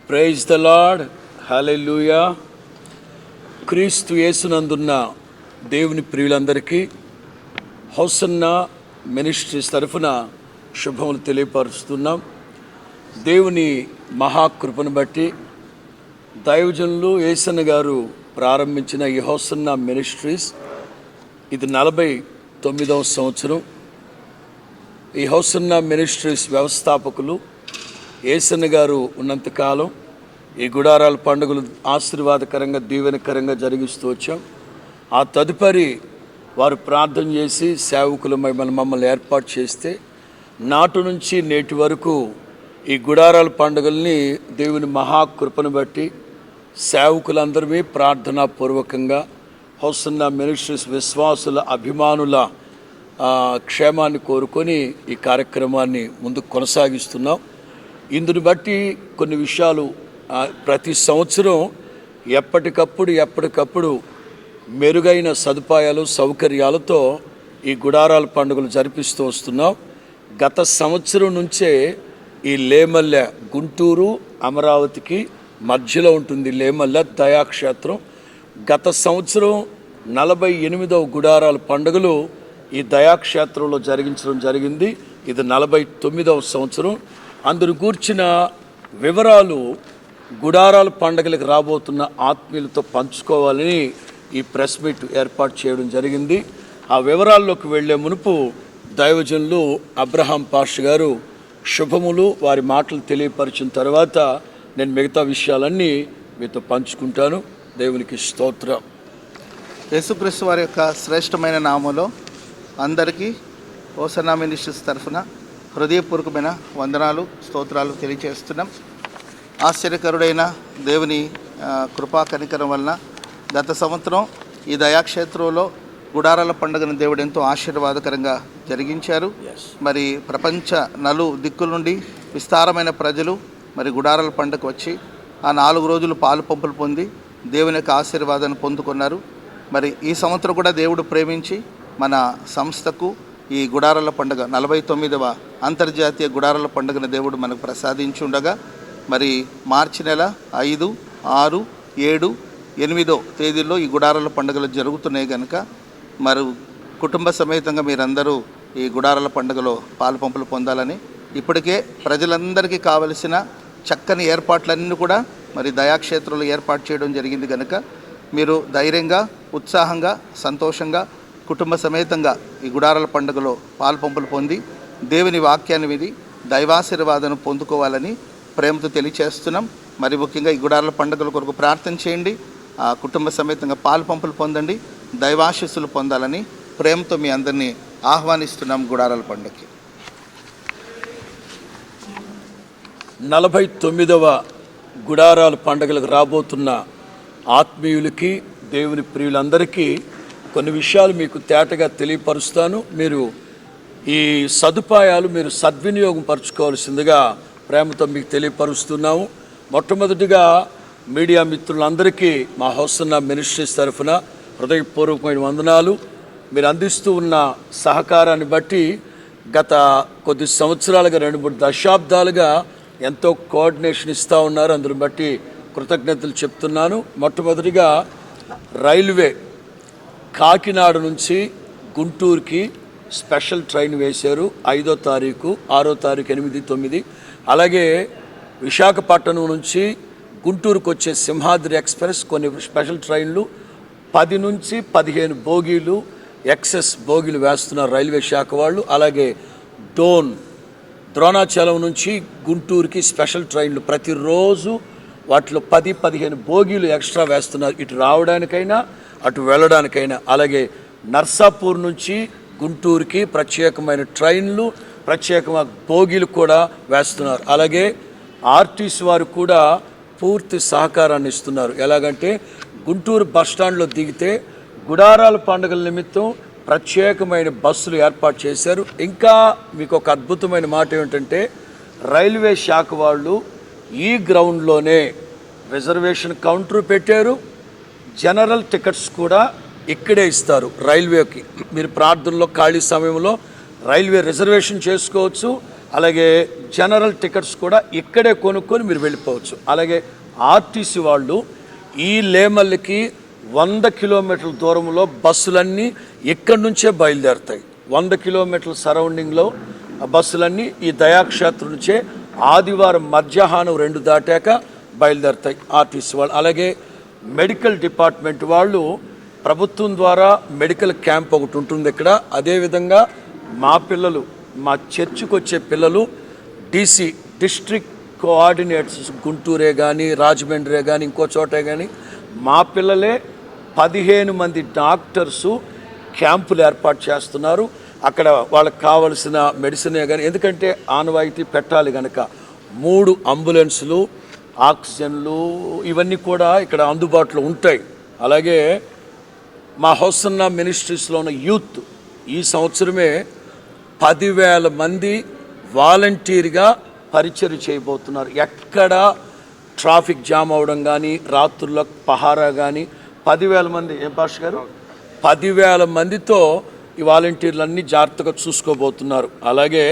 Praise the lord, హల్లెలూయా. క్రీస్తు యేసునందున్న దేవుని ప్రియులందరికీ hosanna ministries తరఫున శుభములు తెలియపరుస్తున్నాం. దేవుని మహాకృపను బట్టి దైవజనులు యేసన్న గారు ప్రారంభించిన ఈ హోసన్నా మినిస్ట్రీస్ ఇది 49వ సంవత్సరం. ఈ హోసన్నా మినిస్ట్రీస్ వ్యవస్థాపకులు యేసన్న గారు ఉన్నంతకాలం ఈ గుడారాల పండుగలు ఆశీర్వాదకరంగా దీవెనకరంగా జరిగిస్తూ వచ్చాం. ఆ తదుపరి వారు ప్రార్థన చేసి సేవకులమై మమ్మల్ని ఏర్పాటు చేస్తే నాటి నుంచి నేటి వరకు ఈ గుడారాల పండుగల్ని దేవుని మహాకృపను బట్టి సేవకులందరినీ ప్రార్థనాపూర్వకంగా హోసన్నా మినిస్ట్రీస్ విశ్వాసుల అభిమానుల క్షేమాన్ని కోరుకొని ఈ కార్యక్రమాన్ని ముందుకు కొనసాగిస్తున్నాం. ఇందుని బట్టి కొన్ని విషయాలు ప్రతి సంవత్సరం ఎప్పటికప్పుడు మెరుగైన సదుపాయాలు సౌకర్యాలతో ఈ గుడారాల పండుగలు జరిపిస్తూ వస్తున్నాం. గత సంవత్సరం నుంచే ఈ లేమల్లె గుంటూరు అమరావతికి మధ్యలో ఉంటుంది లేమల్లె దయాక్షేత్రం. గత సంవత్సరం 48వ గుడారాల పండుగలు ఈ దయాక్షేత్రంలో జరిగించడం జరిగింది. ఇది 49వ సంవత్సరం. అందును గూర్చిన వివరాలు గుడారాల పండుగలకు రాబోతున్న ఆత్మీయులతో పంచుకోవాలని ఈ ప్రెస్ మీట్ ఏర్పాటు చేయడం జరిగింది. ఆ వివరాల్లోకి వెళ్లే మునుపు దైవజనులు అబ్రహాం పాష్ గారు శుభములు వారి మాటలు తెలియపరిచిన తర్వాత నేను మిగతా విషయాలన్నీ మీతో పంచుకుంటాను. దేవునికి స్తోత్రం. యేసుక్రీస్తు వారి యొక్క శ్రేష్టమైన నామంలో అందరికీ హోసన్నా మినిస్ట్రీస్ తరఫున హృదయపూర్వకమైన వందనాలు స్తోత్రాలు తెలియజేస్తున్నాం. ఆశ్చర్యకరుడైన దేవుని కృపా కనికరం వలన గత సంవత్సరం ఈ దయాక్షేత్రంలో గుడారాల పండుగను దేవుడు ఎంతో ఆశీర్వాదకరంగా జరిగించారు. మరి ప్రపంచ దిక్కుల నుండి విస్తారమైన ప్రజలు మరి గుడారాల పండుగ వచ్చి ఆ 4 రోజులు పాలు పంపులు పొంది దేవుని యొక్క ఆశీర్వాదాన్ని పొందుకున్నారు. మరి ఈ సంవత్సరం కూడా దేవుడు ప్రేమించి మన సంస్థకు ఈ గుడారాల పండుగ 49వ అంతర్జాతీయ గుడారాల పండుగను దేవుడు మనకు ప్రసాదించి ఉండగా మరి మార్చి నెల 5, 6, 7, 8 తేదీల్లో ఈ గుడారాల పండుగలు జరుగుతున్నాయి కనుక మరి కుటుంబ సమేతంగా మీరందరూ ఈ గుడారాల పండుగలో పాలు పంపులు పొందాలని ఇప్పటికే ప్రజలందరికీ కావలసిన చక్కని ఏర్పాట్లన్నీ కూడా మరి దయాక్షేత్రంలో ఏర్పాటు చేయడం జరిగింది కనుక మీరు ధైర్యంగా ఉత్సాహంగా సంతోషంగా కుటుంబ సమేతంగా ఈ గుడారాల పండుగలో పాలు పంపులు పొంది దేవుని వాక్యాన్ని విని దైవాశీర్వాదాన్ని పొందుకోవాలని ప్రేమతో తెలియచేస్తున్నాం. మరి ముఖ్యంగా ఈ గుడారాల పండుగల కొరకు ప్రార్థన చేయండి. ఆ కుటుంబ సమేతంగా పాలు పంపులు పొందండి, దైవాశీస్సులు పొందాలని ప్రేమతో మీ అందరినీ ఆహ్వానిస్తున్నాం. గుడారాల పండుగకి 49వ గుడారాల పండుగలకు రాబోతున్న ఆత్మీయులకి దేవుని ప్రియులందరికీ కొన్ని విషయాలు మీకు తేటగా తెలియపరుస్తాను. మీరు ఈ సదుపాయాలు మీరు సద్వినియోగం పరచుకోవాల్సిందిగా ప్రేమతో మీకు తెలియపరుస్తున్నాము. మొట్టమొదటిగా మీడియా మిత్రులందరికీ మా హోసన్నా మినిస్ట్రీస్ తరఫున హృదయపూర్వకమైన వందనాలు. మీరు అందిస్తూ ఉన్న సహకారాన్ని బట్టి గత కొద్ది సంవత్సరాలుగా 2-3 దశాబ్దాలుగా ఎంతో కోఆర్డినేషన్ ఇస్తూ ఉన్నారు. అందుని బట్టి కృతజ్ఞతలు చెప్తున్నాను. మొట్టమొదటిగా రైల్వే కాకినాడ నుంచి గుంటూరుకి స్పెషల్ ట్రైన్ వేశారు. 5వ తారీఖు, 6వ తారీఖు, 8, 9. అలాగే విశాఖపట్నం నుంచి గుంటూరుకు వచ్చే సింహాద్రి ఎక్స్ప్రెస్ కొన్ని స్పెషల్ ట్రైన్లు 10 నుంచి 15 బోగీలు ఎక్సెస్ బోగీలు వేస్తున్నారు రైల్వే శాఖ వాళ్ళు. అలాగే ద్రోణాచలం నుంచి గుంటూరుకి స్పెషల్ ట్రైన్లు ప్రతిరోజు వాటిలో 10-15 బోగీలు ఎక్స్ట్రా వేస్తున్నారు, ఇటు రావడానికైనా అటు వెళ్ళడానికైనా. అలాగే నర్సాపూర్ నుంచి గుంటూరుకి ప్రత్యేకమైన ట్రైన్లు ప్రత్యేకమైన బోగీలు కూడా వేస్తున్నారు. అలాగే ఆర్టీసీ వారు కూడా పూర్తి సహకారాన్ని ఇస్తున్నారు. ఎలాగంటే గుంటూరు బస్టాండ్లో దిగితే గుడారాల పండుగల నిమిత్తం ప్రత్యేకమైన బస్సులు ఏర్పాటు చేశారు. ఇంకా మీకు ఒక అద్భుతమైన మాట ఏమిటంటే రైల్వే శాఖ వాళ్ళు ఈ గ్రౌండ్లోనే రిజర్వేషన్ కౌంటర్ పెట్టారు. జనరల్ టికెట్స్ కూడా ఇక్కడే ఇస్తారు రైల్వేకి. మీరు ప్రార్థనలో ఖాళీ సమయంలో రైల్వే రిజర్వేషన్ చేసుకోవచ్చు. అలాగే జనరల్ టికెట్స్ కూడా ఇక్కడే కొనుక్కొని మీరు వెళ్ళిపోవచ్చు. అలాగే ఆర్టీసీ వాళ్ళు ఈ లేమల్లికి 100 కిలోమీటర్ల దూరంలో బస్సులన్నీ ఇక్కడి నుంచే బయలుదేరుతాయి. 100 కిలోమీటర్ల సరౌండింగ్లో బస్సులన్నీ ఈ దయాక్షేత్రం నుంచే ఆదివారం మధ్యాహ్నం 2 దాటాక బయలుదేరుతాయి ఆర్టీసీ వాళ్ళు. అలాగే మెడికల్ డిపార్ట్మెంట్ వాళ్ళు ప్రభుత్వం ద్వారా మెడికల్ క్యాంప్ ఒకటి ఉంటుంది ఇక్కడ. అదేవిధంగా మా పిల్లలు, మా చర్చికి వచ్చే పిల్లలు డీసీ డిస్ట్రిక్ట్ కోఆర్డినేటర్స్ గుంటూరే కానీ రాజమండ్రే కానీ ఇంకో చోటే కానీ మా పిల్లలే 15 మంది డాక్టర్సు క్యాంపులు ఏర్పాటు చేస్తున్నారు. అక్కడ వాళ్ళకి కావలసిన మెడిసినే కానీ, ఎందుకంటే ఆనవాయితీ పెట్టాలి కనుక 3 అంబులెన్సులు, ఆక్సిజన్లు ఇవన్నీ కూడా ఇక్కడ అందుబాటులో ఉంటాయి. అలాగే మా హోసన్నా మినిస్ట్రీస్లో ఉన్న యూత్ ఈ సంవత్సరమే 10,000 మంది వాలంటీర్గా పరిచయం చేయబోతున్నారు. ఎక్కడ ట్రాఫిక్ జామ్ అవడం కానీ, రాత్రుల్లో పహారా కానీ 10,000 మంది, ఏం పాష గారు, 10,000 మందితో ఈ వాలంటీర్లన్నీ జాగ్రత్తగా చూసుకోబోతున్నారు. అలాగే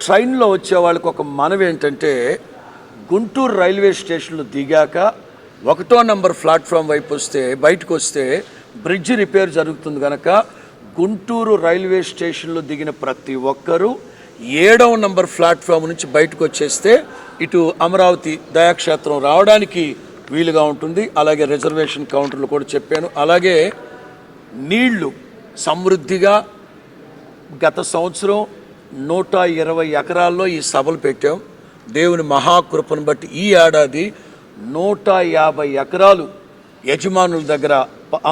ట్రైన్లో వచ్చే వాళ్ళకి ఒక మనవి ఏంటంటే, గుంటూరు రైల్వే స్టేషన్లో దిగాక 1వ నంబర్ ప్లాట్ఫామ్ వైపు వస్తే, బయటకు వస్తే బ్రిడ్జ్ రిపేర్ జరుగుతుంది కనుక గుంటూరు రైల్వే స్టేషన్లో దిగిన ప్రతి ఒక్కరూ 7వ నంబర్ ప్లాట్ఫామ్ నుంచి బయటకు వచ్చేస్తే ఇటు అమరావతి దయాక్షేత్రం రావడానికి వీలుగా ఉంటుంది. అలాగే రిజర్వేషన్ కౌంటర్లు కూడా చెప్పాను. అలాగే నీళ్లు సమృద్ధిగా గత సంవత్సరం 120 ఎకరాల్లో ఈ సభలు పెట్టాం. దేవుని మహాకృపను బట్టి ఈ ఏడాది 150 ఎకరాలు యజమానుల దగ్గర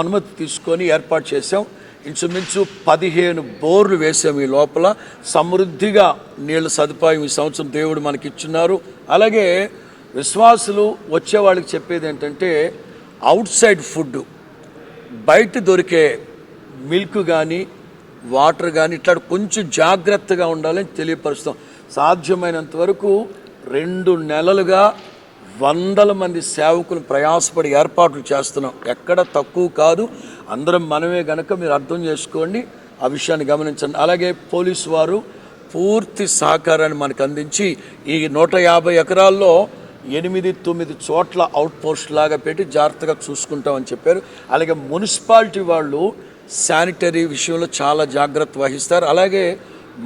అనుమతి తీసుకొని ఏర్పాటు చేశాం. ఇంచుమించు 15 బోర్లు వేసాం. ఈ లోపల సమృద్ధిగా నీళ్ళ సదుపాయం ఈ సంవత్సరం దేవుడు మనకి ఇచ్చున్నారు. అలాగే విశ్వాసులు వచ్చే వాళ్ళకి చెప్పేది ఏంటంటే, అవుట్ సైడ్ ఫుడ్, బయట దొరికే మిల్క్ కానీ వాటర్ కానీ ఇట్లా కొంచెం జాగ్రత్తగా ఉండాలని తెలియపరుస్తాం. సాధ్యమైనంత వరకు 2 నెలలుగా 100 మంది సేవకులు ప్రయాసపడి ఏర్పాట్లు చేస్తున్నాం. ఎక్కడ తక్కువ కాదు, అందరం మనమే గనక మీరు అర్థం చేసుకోండి, ఆ విషయాన్ని గమనించండి. అలాగే పోలీసు వారు పూర్తి సహకారాన్ని మనకు అందించి ఈ 150 ఎకరాల్లో 8-9 చోట్ల అవుట్ పోస్ట్ లాగా పెట్టి జాగ్రత్తగా చూసుకుంటామని చెప్పారు. అలాగే మున్సిపాలిటీ వాళ్ళు శానిటరీ విషయంలో చాలా జాగ్రత్త వహిస్తారు. అలాగే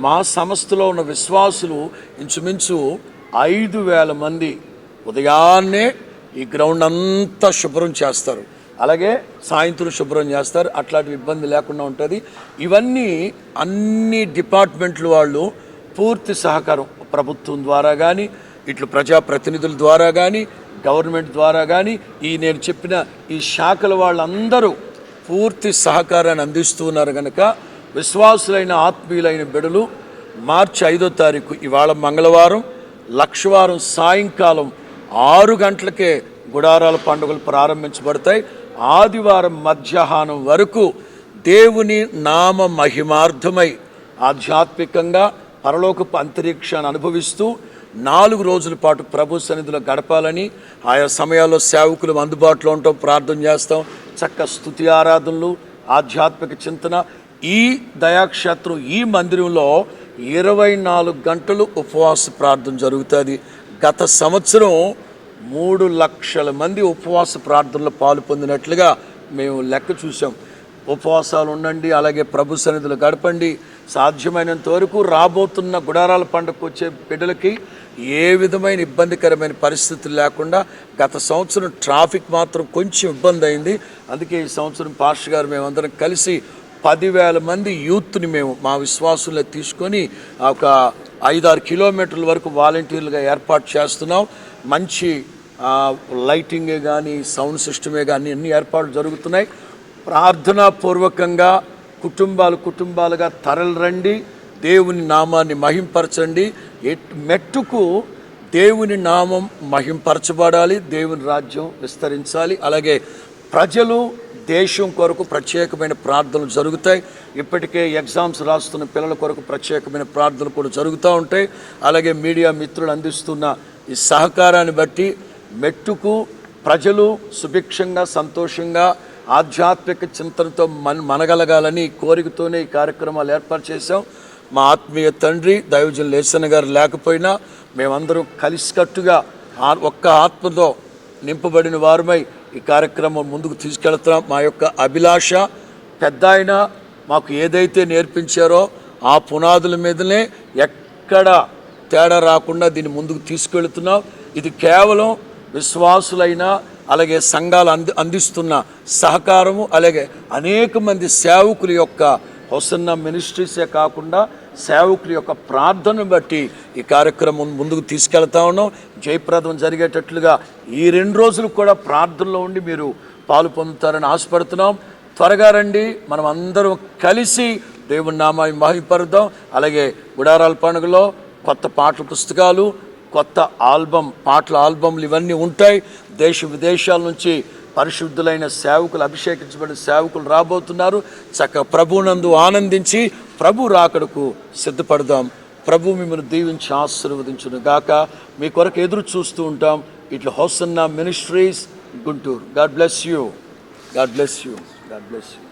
మా సంస్థలో ఉన్న విశ్వాసులు ఇంచుమించు 5,000 మంది ఉదయాన్నే ఈ గ్రౌండ్ అంతా శుభ్రం చేస్తారు. అలాగే సాయంత్రం శుభ్రం చేస్తారు. అట్లాంటి ఇబ్బంది లేకుండా ఉంటుంది. ఇవన్నీ అన్ని డిపార్ట్మెంట్ల వాళ్ళు పూర్తి సహకారం, ప్రభుత్వం ద్వారా కానీ, ఇట్లు ప్రజాప్రతినిధుల ద్వారా కానీ, గవర్నమెంట్ ద్వారా కానీ, ఈ నేను చెప్పిన ఈ శాఖల వాళ్ళందరూ పూర్తి సహకారాన్ని అందిస్తున్నారు కనుక విశ్వాసులైన ఆత్మీయులైన బిడ్డలు మార్చి 5వ తారీఖు ఇవాళ మంగళవారం, లక్షవారం సాయంకాలం 6 గంటలకే గుడారాల పండుగలు ప్రారంభించబడతాయి. ఆదివారం మధ్యాహ్నం వరకు దేవుని నామ మహిమార్థమై ఆధ్యాత్మికంగా పరలోకపు అంతరిక్షాన్ని అనుభవిస్తూ 4 రోజుల పాటు ప్రభు సన్నిధిలో గడపాలని ఆయా సమయాల్లో సేవకులు అందుబాటులో ఉంటాం, ప్రార్థన చేస్తాం. చక్క స్తుతి ఆరాధనలు, ఆధ్యాత్మిక చింతన. ఈ దయాక్షేత్రం ఈ మందిరంలో 24 గంటలు ఉపవాస ప్రార్థన జరుగుతుంది. గత సంవత్సరం 3 లక్షల మంది ఉపవాస ప్రార్థనలో పాలు పొందినట్లుగా మేము లెక్క చూసాం. ఉపవాసాలు ఉండండి, అలాగే ప్రభు సన్నిధిలో గడపండి. సాధ్యమైనంత వరకు రాబోతున్న గుడారాల పండుగకు వచ్చే బిడ్డలకి ఏ విధమైన ఇబ్బందికరమైన పరిస్థితులు లేకుండా, గత సంవత్సరం ట్రాఫిక్ మాత్రం కొంచెం ఇబ్బంది అయింది. అందుకే ఈ సంవత్సరం పాస్టర్ గారు మేమందరం కలిసి 10,000 మంది యూత్ని మేము మా విశ్వాసుల్లో తీసుకొని ఒక 5-6 కిలోమీటర్ల వరకు వాలంటీర్లుగా ఏర్పాటు చేస్తున్నాం. మంచి లైటింగే కానీ, సౌండ్ సిస్టమే కానీ అన్ని ఏర్పాట్లు జరుగుతున్నాయి. ప్రార్థనాపూర్వకంగా కుటుంబాలుగా తరలిరండి, దేవుని నామాన్ని మహింపరచండి. మెట్టుకు దేవుని నామం మహింపరచబడాలి, దేవుని రాజ్యం విస్తరించాలి. అలాగే ప్రజలు, దేశం కొరకు ప్రత్యేకమైన ప్రార్థనలు జరుగుతాయి. ఇప్పటికే ఎగ్జామ్స్ రాస్తున్న పిల్లల కొరకు ప్రత్యేకమైన ప్రార్థనలు కూడా జరుగుతూ ఉంటాయి. అలాగే మీడియా మిత్రులు అందిస్తున్న ఈ సహకారాన్ని బట్టి మెట్టుకు ప్రజలు సుభిక్షంగా, సంతోషంగా, ఆధ్యాత్మిక చింతనతో మనగలగాలని కోరికతోనే ఈ కార్యక్రమాలు ఏర్పాటు చేశాం. మా ఆత్మీయ తండ్రి దైవజన్ లేసన్న గారు లేకపోయినా మేమందరం కలిసికట్టుగా ఒక్క ఆత్మతో నింపబడిన వారమై ఈ కార్యక్రమం ముందుకు తీసుకెళ్తున్నాం. మా యొక్క అభిలాష పెద్ద ఆయన మాకు ఏదైతే నేర్పించారో ఆ పునాదుల మీదనే ఎక్కడ తేడా రాకుండా దీన్ని ముందుకు తీసుకెళ్తున్నాం. ఇది కేవలం విశ్వాసులైన అలాగే సంఘాలు అందిస్తున్న సహకారము, అలాగే అనేక మంది సేవకుల యొక్క హోసన్నా మినిస్ట్రీసే కాకుండా సేవకుల యొక్క ప్రార్థనను బట్టి ఈ కార్యక్రమం ముందుకు తీసుకెళ్తా ఉన్నాం. జయప్రదం జరిగేటట్లుగా ఈ 2 రోజులు కూడా ప్రార్థనలో ఉండి మీరు పాలు పొందుతారని ఆశపడుతున్నాం. త్వరగా రండి, మనం అందరం కలిసి దేవుని నామాన్ని మహిమపరుద్దాం. అలాగే గుడారాల పండుగలో కొత్త పాటల పుస్తకాలు, కొత్త పాటల ఆల్బమ్లు ఇవన్నీ ఉంటాయి. దేశ విదేశాల నుంచి పరిశుద్ధులైన సేవకులు, అభిషేకించబడిన సేవకులు రాబోతున్నారు. చక్కగా ప్రభువునందు ఆనందించి ప్రభు రాకడకు సిద్ధపడదాం. ప్రభు మిమ్మల్ని దీవించి ఆశీర్వదించును గాక. మీ కొరకు ఎదురు చూస్తూ ఉంటాం. ఇట్లా hosanna ministries Guntur. God bless you. God bless you. God bless you.